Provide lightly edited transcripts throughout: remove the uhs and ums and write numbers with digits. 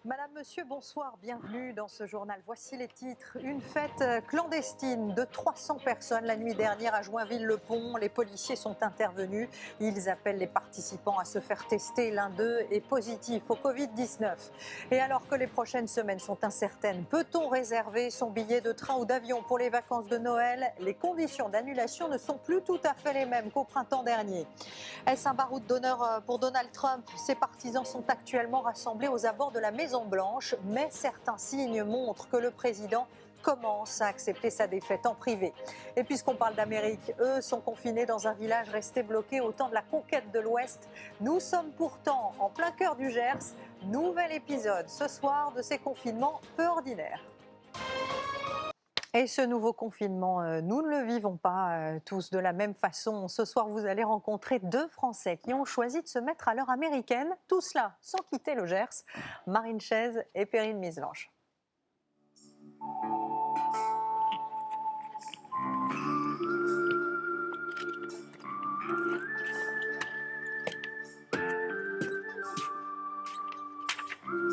Madame, Monsieur, bonsoir, bienvenue dans ce journal. Voici les titres. Une fête clandestine de 300 personnes la nuit dernière à Joinville-le-Pont. Les policiers sont intervenus. Ils appellent les participants à se faire tester. L'un d'eux est positif au Covid-19. Et alors que les prochaines semaines sont incertaines, peut-on réserver son billet de train ou d'avion pour les vacances de Noël? Les conditions d'annulation ne sont plus tout à fait les mêmes qu'au printemps dernier. Est-ce un baroud d'honneur pour Donald Trump? Ses partisans sont actuellement rassemblés aux abords de la Maison-Blanche, mais certains signes montrent que le président commence à accepter sa défaite en privé. Et puisqu'on parle d'Amérique, eux sont confinés dans un village resté bloqué au temps de la conquête de l'Ouest. Nous sommes pourtant en plein cœur du Gers. Nouvel épisode ce soir de ces confinements peu ordinaires. Et ce nouveau confinement, nous ne le vivons pas tous de la même façon. Ce soir, vous allez rencontrer deux Français qui ont choisi de se mettre à l'heure américaine, tout cela sans quitter le Gers, Marine Chaise et Perrine Miselange.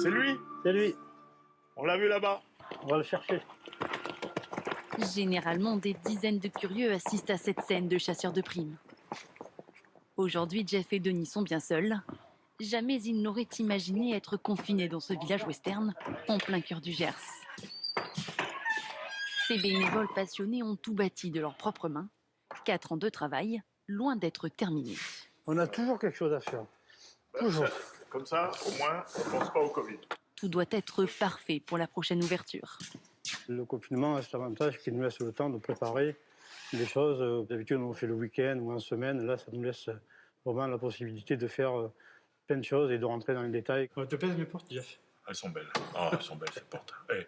C'est lui? C'est lui, On l'a vu là-bas. on va le chercher. Généralement, des dizaines de curieux assistent à cette scène de chasseurs de primes. Aujourd'hui, Jeff et Denis sont bien seuls. Jamais ils n'auraient imaginé être confinés dans ce village western, en plein cœur du Gers. Ces bénévoles passionnés ont tout bâti de leurs propres mains. 4 ans de travail, loin d'être terminés. On a toujours quelque chose à faire. Toujours. Comme ça, au moins, on ne pense pas au Covid. Tout doit être parfait pour la prochaine ouverture. Le confinement a cet avantage qu'il nous laisse le temps de préparer les choses. D'habitude, on fait le week-end ou en semaine. Là, ça nous laisse vraiment la possibilité de faire plein de choses et de rentrer dans les détails. Te plaisent mes portes, Jeff? Elles sont belles. Ah, elles sont belles, ces portes. Hé,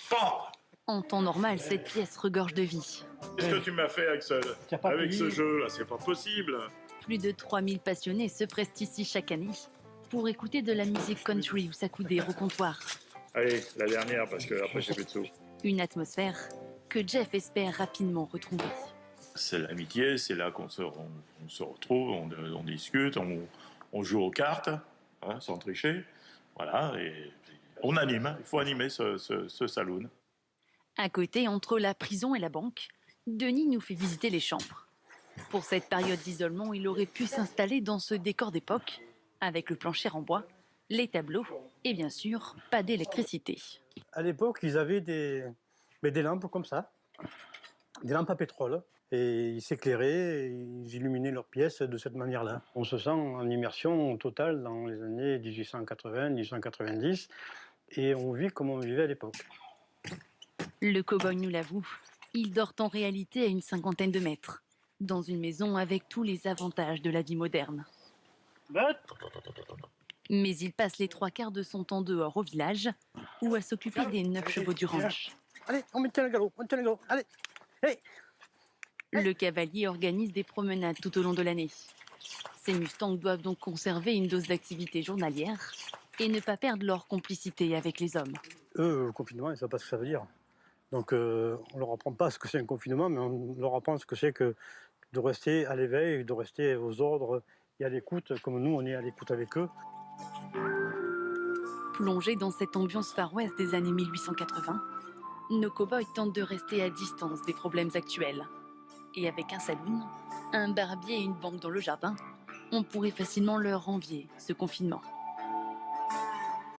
porte! En temps normal, cette pièce regorge de vie. Qu'est-ce que tu m'as fait avec ce jeu là? C'est pas possible. Plus de 3000 passionnés se pressent ici chaque année pour écouter de la musique country ou s'accouder au comptoir. Allez, la dernière, parce que après j'ai plus de sous. Une atmosphère que Jeff espère rapidement retrouver. C'est l'amitié, c'est là qu'on se retrouve, on discute, on joue aux cartes, hein, sans tricher. Voilà, et on anime. Il faut animer ce saloon. À côté, entre la prison et la banque, Denis nous fait visiter les chambres. Pour cette période d'isolement, il aurait pu s'installer dans ce décor d'époque, avec le plancher en bois, les tableaux et bien sûr, pas d'électricité. À l'époque, ils avaient des lampes comme ça, des lampes à pétrole. Et ils s'éclairaient, et ils illuminaient leurs pièces de cette manière-là. On se sent en immersion totale dans les années 1880, 1890, et on vit comme on vivait à l'époque. Le cow-boy nous l'avoue, il dort en réalité à une 50aine de mètres, dans une maison avec tous les avantages de la vie moderne. Mais il passe les 3/4 de son temps dehors au village ou à s'occuper des 9 chevaux du ranch. Allez, on tient le galop, allez, hey. Le cavalier organise des promenades tout au long de l'année. Ces Mustangs doivent donc conserver une dose d'activité journalière et ne pas perdre leur complicité avec les hommes. Eux, le confinement, ils ne savent pas ce que ça veut dire. Donc on ne leur apprend pas ce que c'est un confinement, mais on leur apprend ce que c'est que de rester à l'éveil, de rester aux ordres et à l'écoute, comme nous, on est à l'écoute avec eux. Plongés dans cette ambiance Far West des années 1880, nos cow-boys tentent de rester à distance des problèmes actuels. Et avec un saloon, un barbier et une banque dans le jardin, on pourrait facilement leur envier ce confinement.